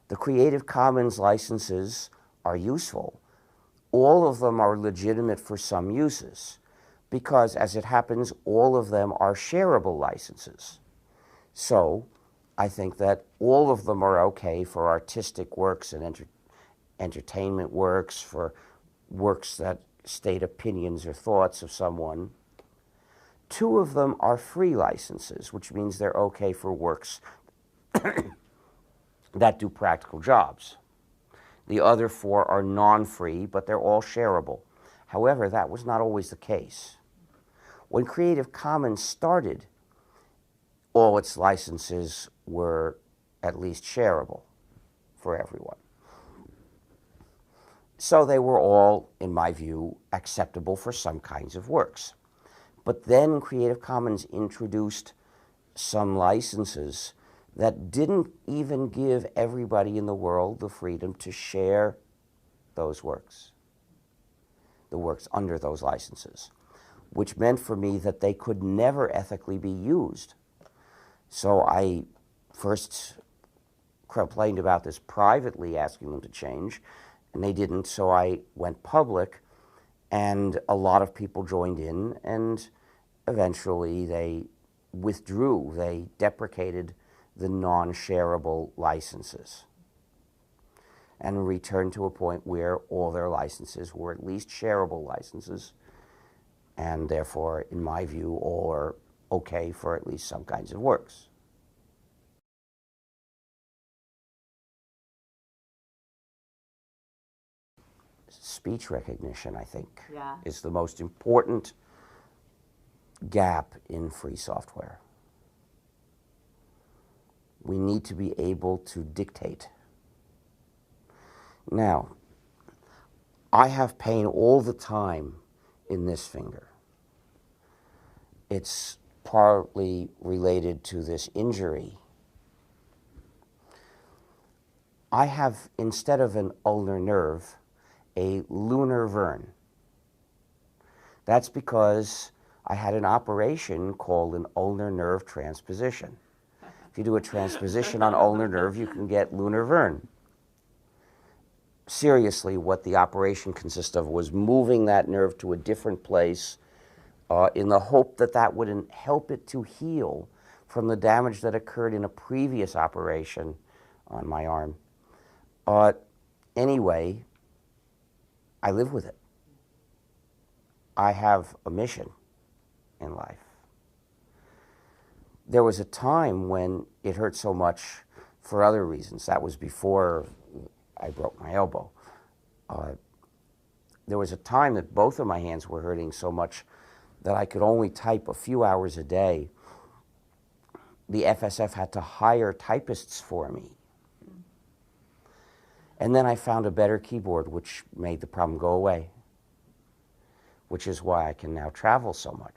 Speaker 1: the Creative Commons licenses are useful. All of them are legitimate for some uses because, as it happens, all of them are shareable licenses. So I think that all of them are okay for artistic works and entertainment works, for works that state opinions or thoughts of someone. 2 of them are free licenses, which means they're okay for works that do practical jobs. The other 4 are non-free, but they're all shareable. However, that was not always the case. When Creative Commons started, all its licenses were at least shareable for everyone. So they were all, in my view, acceptable for some kinds of works. But then Creative Commons introduced some licenses that didn't even give everybody in the world the freedom to share those works, the works under those licenses, which meant for me that they could never ethically be used. So I first complained about this privately, asking them to change, and they didn't, so I went public, and a lot of people joined in, and eventually they withdrew, they deprecated the non-shareable licenses and returned to a point where all their licenses were at least shareable licenses, and therefore, in my view, all are okay for at least some kinds of works. Speech recognition, I think, is the most important gap in free software. We need to be able to dictate. Now, I have pain all the time in this finger. It's partly related to this injury. I have, instead of an ulnar nerve, a lunar vern. That's because I had an operation called an ulnar nerve transposition. If you do a transposition on ulnar nerve, you can get lunar vern. Seriously, what the operation consists of was moving that nerve to a different place in the hope that that would help it to heal from the damage that occurred in a previous operation on my arm. Anyway, I live with it. I have a mission in life. There was a time when it hurt so much for other reasons. That was before I broke my elbow. There was a time that both of my hands were hurting so much that I could only type a few hours a day. The FSF had to hire typists for me. And then I found a better keyboard, which made the problem go away, which is why I can now travel so much.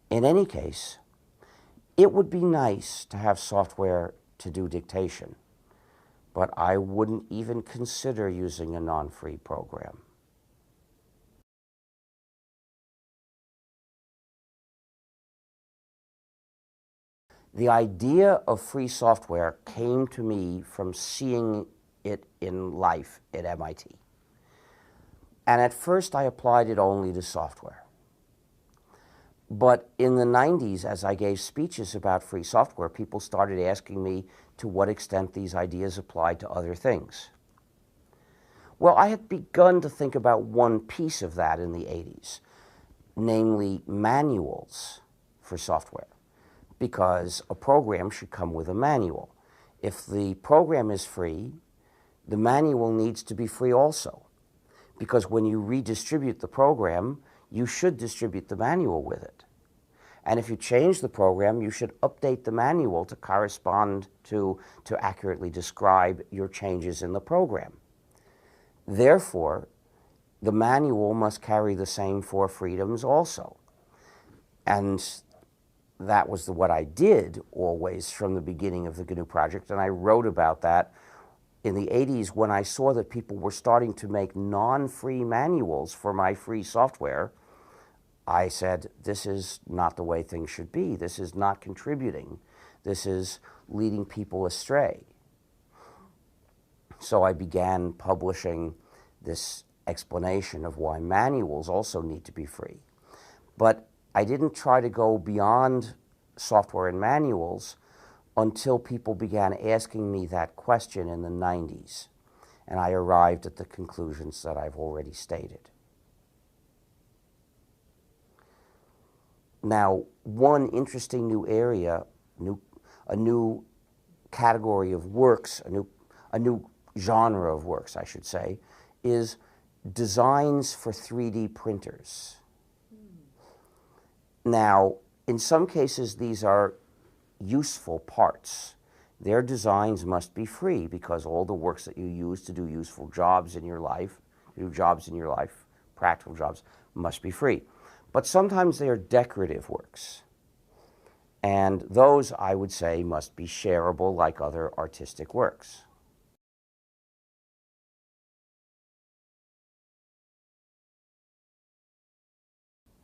Speaker 1: In any case, it would be nice to have software to do dictation, but I wouldn't even consider using a non-free program. The idea of free software came to me from seeing it in life at MIT. And at first I applied it only to software. But in the 90s, as I gave speeches about free software, people started asking me to what extent these ideas applied to other things. Well, I had begun to think about one piece of that in the 80s, namely manuals for software, because a program should come with a manual. If the program is free, the manual needs to be free also, because when you redistribute the program, you should distribute the manual with it. And if you change the program, you should update the manual to correspond to accurately describe your changes in the program. Therefore, the manual must carry the same 4 freedoms also. And that was what I did always from the beginning of the GNU project, and I wrote about that in the 80s when I saw that people were starting to make non-free manuals for my free software. I said, this is not the way things should be. This is not contributing. This is leading people astray. So I began publishing this explanation of why manuals also need to be free. But I didn't try to go beyond software and manuals until people began asking me that question in the 90s. And I arrived at the conclusions that I've already stated. Now, one interesting new area, a new category of works, a new genre of works, I should say, is designs for 3D printers. Now, in some cases, these are useful parts. Their designs must be free because all the works that you use to do useful jobs in your life, practical jobs, must be free. But sometimes they are decorative works. And those, I would say, must be shareable like other artistic works.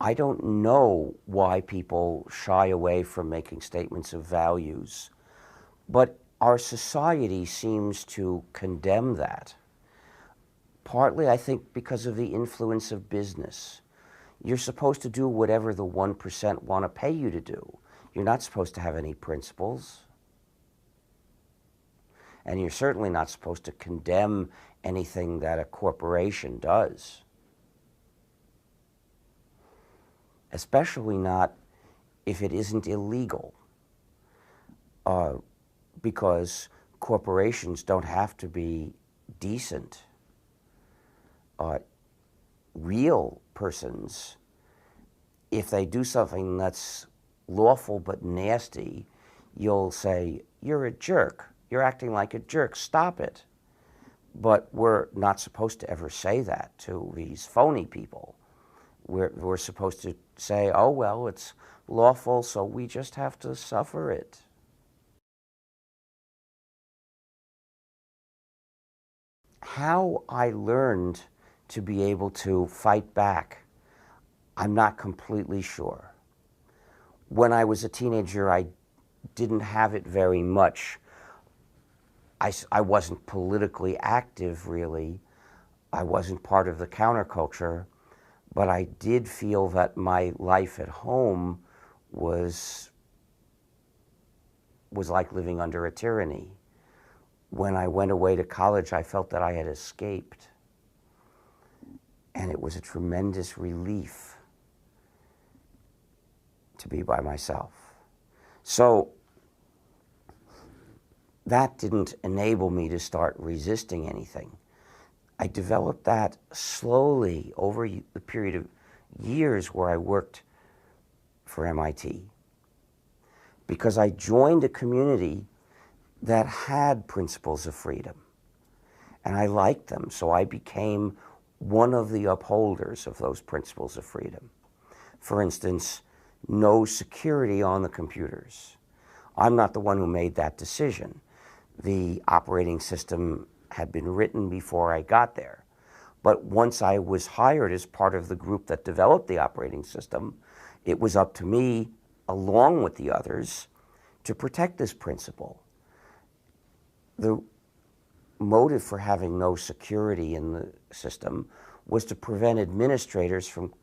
Speaker 1: I don't know why people shy away from making statements of values, but our society seems to condemn that. Partly, I think, because of the influence of business. You're supposed to do whatever the 1% want to pay you to do. You're not supposed to have any principles. And you're certainly not supposed to condemn anything that a corporation does. Especially not if it isn't illegal. Because corporations don't have to be decent. Real persons, if they do something that's lawful but nasty, you'll say, "You're a jerk. You're acting like a jerk. Stop it." But we're not supposed to ever say that to these phony people. We're supposed to say, "Oh, well, it's lawful, so we just have to suffer it." How I learned to be able to fight back, I'm not completely sure. When I was a teenager, I didn't have it very much. I wasn't politically active, really. I wasn't part of the counterculture, but I did feel that my life at home was like living under a tyranny. When I went away to college, I felt that I had escaped. And it was a tremendous relief to be by myself. So that didn't enable me to start resisting anything. I developed that slowly over the period of years where I worked for MIT, because I joined a community that had principles of freedom, and I liked them, so I became one of the upholders of those principles of freedom. For instance, no security on the computers. I'm not the one who made that decision. The operating system had been written before I got there. But once I was hired as part of the group that developed the operating system, it was up to me, along with the others, to protect this principle. The motive for having no security in the system was to prevent administrators from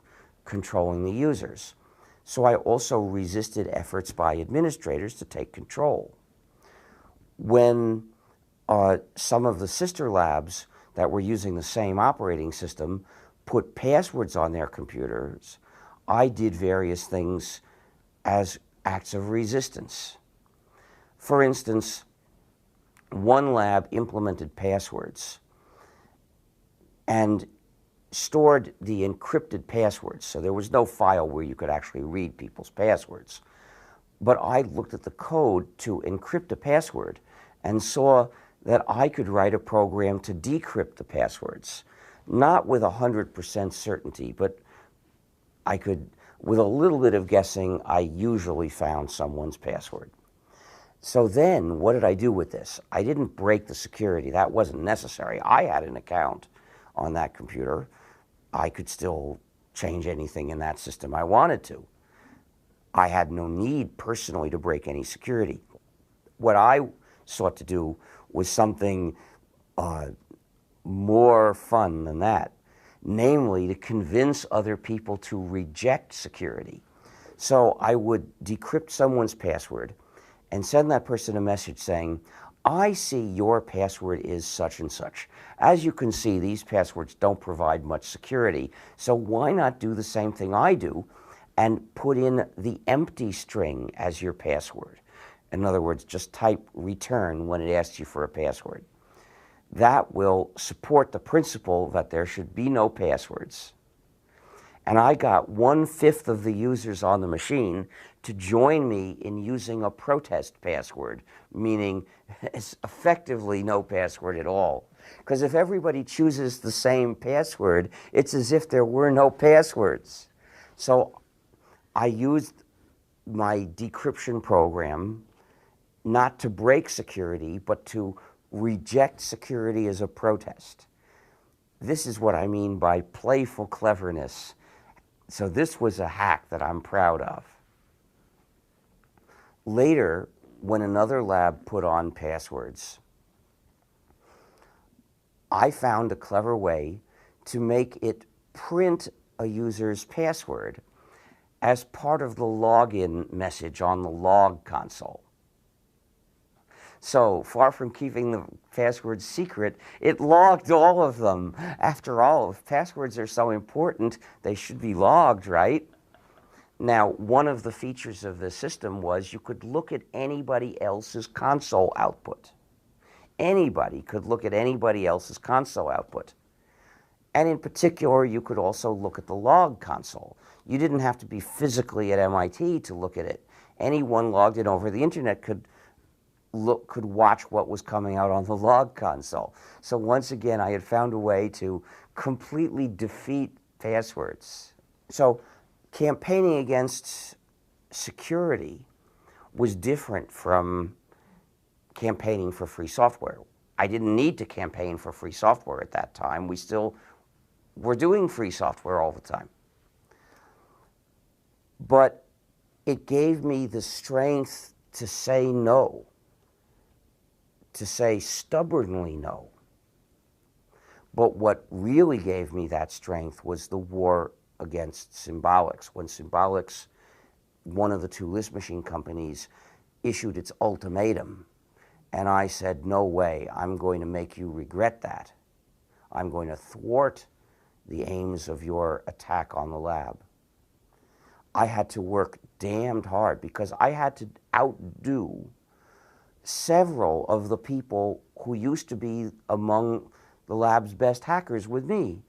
Speaker 1: controlling the users. So I also resisted efforts by administrators to take control. When some of the sister labs that were using the same operating system put passwords on their computers, I did various things as acts of resistance. For instance, one lab implemented passwords and stored the encrypted passwords, so there was no file where you could actually read people's passwords. But I looked at the code to encrypt a password and saw that I could write a program to decrypt the passwords, not with 100% certainty, but I could, with a little bit of guessing, I usually found someone's password. So then, what did I do with this? I didn't break the security. That wasn't necessary. I had an account on that computer. I could still change anything in that system I wanted to. I had no need personally to break any security. What I sought to do was something more fun than that, namely to convince other people to reject security. So I would decrypt someone's password and send that person a message saying, "I see your password is such and such. As you can see, these passwords don't provide much security, so why not do the same thing I do and put in the empty string as your password. In other words, just type return when it asks you for a password. That will support the principle that there should be no passwords. And I got 1/5 of the users on the machine to join me in using a protest password, meaning it's effectively no password at all. Because if everybody chooses the same password, it's as if there were no passwords. So I used my decryption program not to break security, but to reject security as a protest. This is what I mean by playful cleverness. So this was a hack that I'm proud of. Later, when another lab put on passwords, I found a clever way to make it print a user's password as part of the login message on the log console. So far from keeping the passwords secret, it logged all of them. After all, if passwords are so important, they should be logged, right? Now, one of the features of the system was you could look at anybody else's console output. Anybody could look at anybody else's console output. And in particular, you could also look at the log console. You didn't have to be physically at MIT to look at it. Anyone logged in over the internet could watch what was coming out on the log console. So once again, I had found a way to completely defeat passwords. So campaigning against security was different from campaigning for free software. I didn't need to campaign for free software at that time. We still were doing free software all the time. But it gave me the strength to say no, to say stubbornly no. But what really gave me that strength was the war against Symbolics. When Symbolics, one of the two list machine companies, issued its ultimatum, and I said, no way, I'm going to make you regret that. I'm going to thwart the aims of your attack on the lab. I had to work damned hard because I had to outdo several of the people who used to be among the lab's best hackers with me.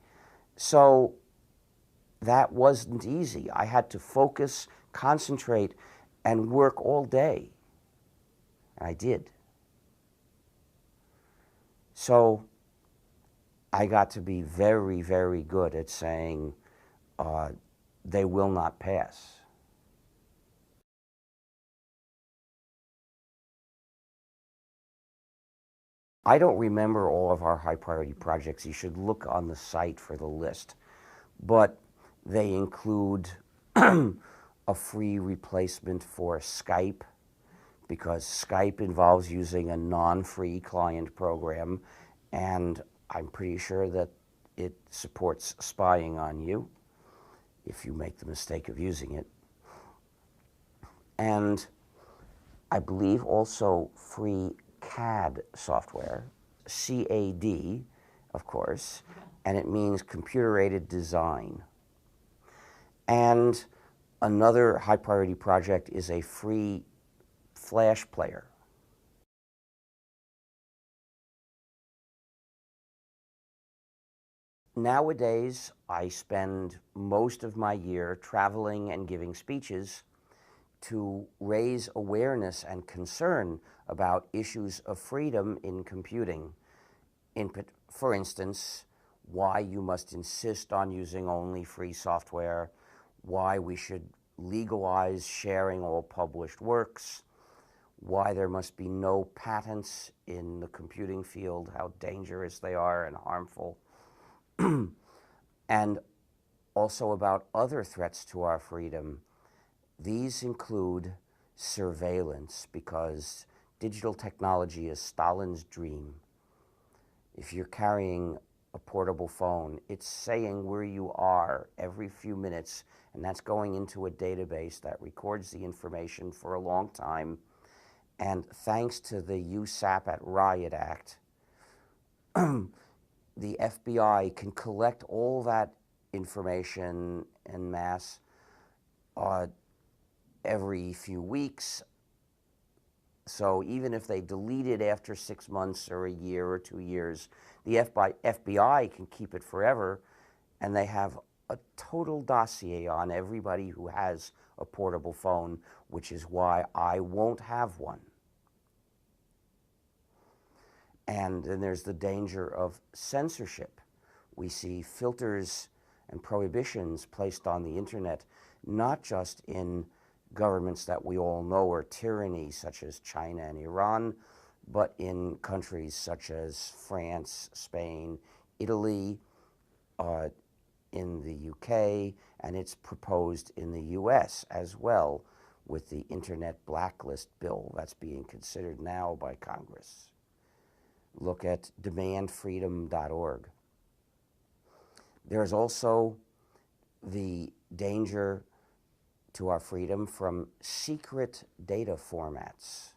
Speaker 1: So that wasn't easy. I had to focus, concentrate, and work all day. And I did. So I got to be very, very good at saying, they will not pass. I don't remember all of our high priority projects. You should look on the site for the list. But they include a free replacement for Skype, because Skype involves using a non-free client program, and I'm pretty sure that it supports spying on you if you make the mistake of using it. And I believe also free CAD software, CAD, of course, and it means computer-aided design. And another high priority project is a free Flash player. Nowadays, I spend most of my year traveling and giving speeches to raise awareness and concern about issues of freedom in computing. For instance, why you must insist on using only free software, why we should legalize sharing all published works, why there must be no patents in the computing field, how dangerous they are and harmful, and also about other threats to our freedom. These include surveillance, because digital technology is Stalin's dream. If you're carrying a portable phone, it's saying where you are every few minutes, and that's going into a database that records the information for a long time. And thanks to the USAP at Riot Act, the FBI can collect all that information en masse every few weeks. So even if they delete it after 6 months or a year or 2 years, the FBI can keep it forever, and they have a total dossier on everybody who has a portable phone, which is why I won't have one. And then there's the danger of censorship. We see filters and prohibitions placed on the internet, not just in governments that we all know are tyranny, such as China and Iran, but in countries such as France, Spain, Italy, in the UK, and it's proposed in the US as well with the Internet Blacklist Bill that's being considered now by Congress. Look at demandfreedom.org. There's also the danger to our freedom from secret data formats.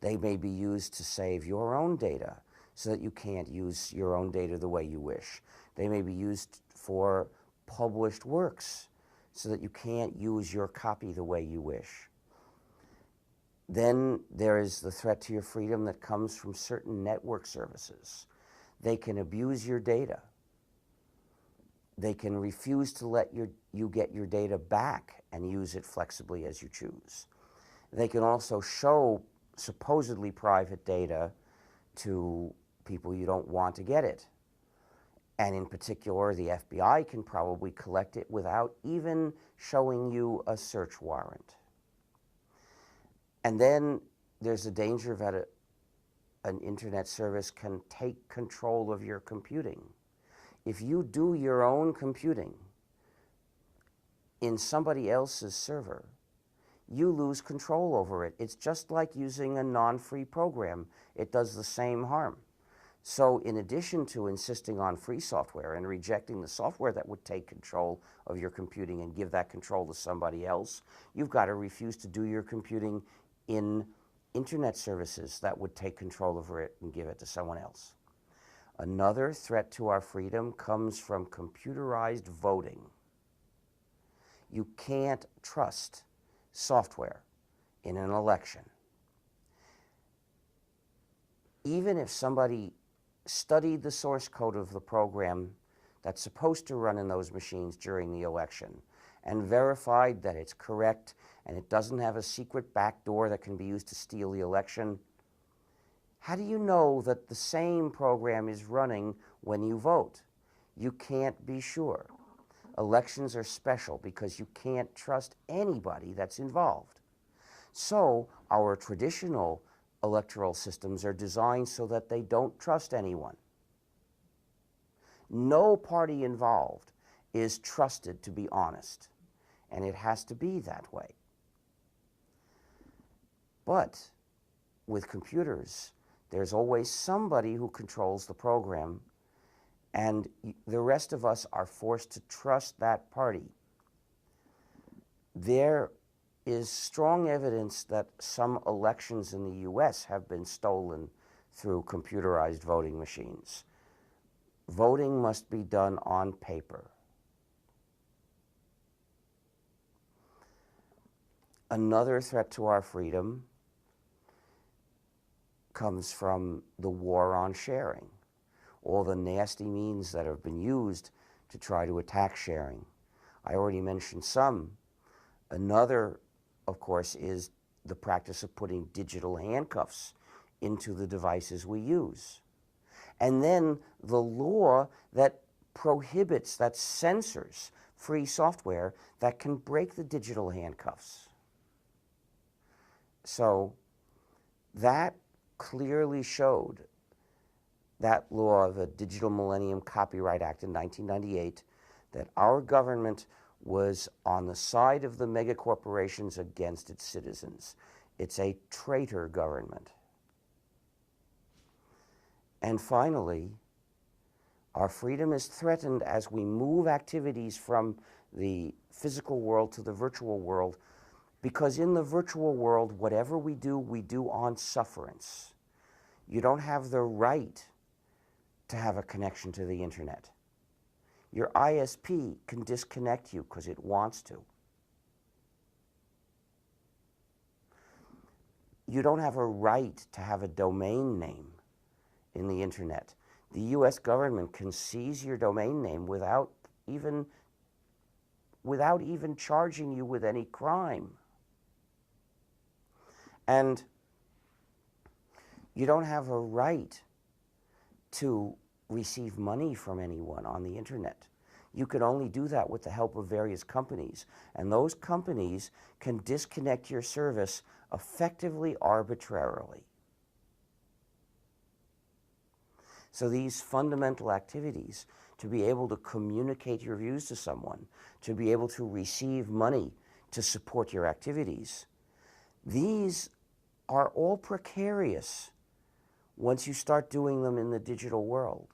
Speaker 1: They may be used to save your own data so that you can't use your own data the way you wish. They may be used for published works so that you can't use your copy the way you wish. Then there is the threat to your freedom that comes from certain network services. They can abuse your data. They can refuse to let you get your data back and use it flexibly as you choose. They can also show supposedly private data to people you don't want to get it. And in particular, the FBI can probably collect it without even showing you a search warrant. And then there's a danger that an internet service can take control of your computing. If you do your own computing in somebody else's server, you lose control over it. It's just like using a non-free program. It does the same harm. So in addition to insisting on free software and rejecting the software that would take control of your computing and give that control to somebody else, you've got to refuse to do your computing in internet services that would take control over it and give it to someone else. Another threat to our freedom comes from computerized voting. You can't trust software in an election. Even if somebody studied the source code of the program that's supposed to run in those machines during the election and verified that it's correct and it doesn't have a secret backdoor that can be used to steal the election, how do you know that the same program is running when you vote? You can't be sure. Elections are special because you can't trust anybody that's involved. So our traditional electoral systems are designed so that they don't trust anyone. No party involved is trusted to be honest, and it has to be that way. But with computers, there's always somebody who controls the program, and the rest of us are forced to trust that party. There is strong evidence that some elections in the US have been stolen through computerized voting machines. Voting must be done on paper. Another threat to our freedom comes from the war on sharing, all the nasty means that have been used to try to attack sharing. I already mentioned some. Another, of course, is the practice of putting digital handcuffs into the devices we use. And then the law that prohibits, that censors free software that can break the digital handcuffs. So that clearly showed, that law, the Digital Millennium Copyright Act in 1998, that our government was on the side of the megacorporations against its citizens. It's a traitor government. And finally, our freedom is threatened as we move activities from the physical world to the virtual world, because in the virtual world, whatever we do on sufferance. You don't have the right to have a connection to the internet. Your ISP can disconnect you because it wants to. You don't have a right to have a domain name in the internet. The U.S. government can seize your domain name without even charging you with any crime. And you don't have a right to receive money from anyone on the internet. You can only do that with the help of various companies. And those companies can disconnect your service effectively arbitrarily. So these fundamental activities, to be able to communicate your views to someone, to be able to receive money to support your activities, these are all precarious once you start doing them in the digital world.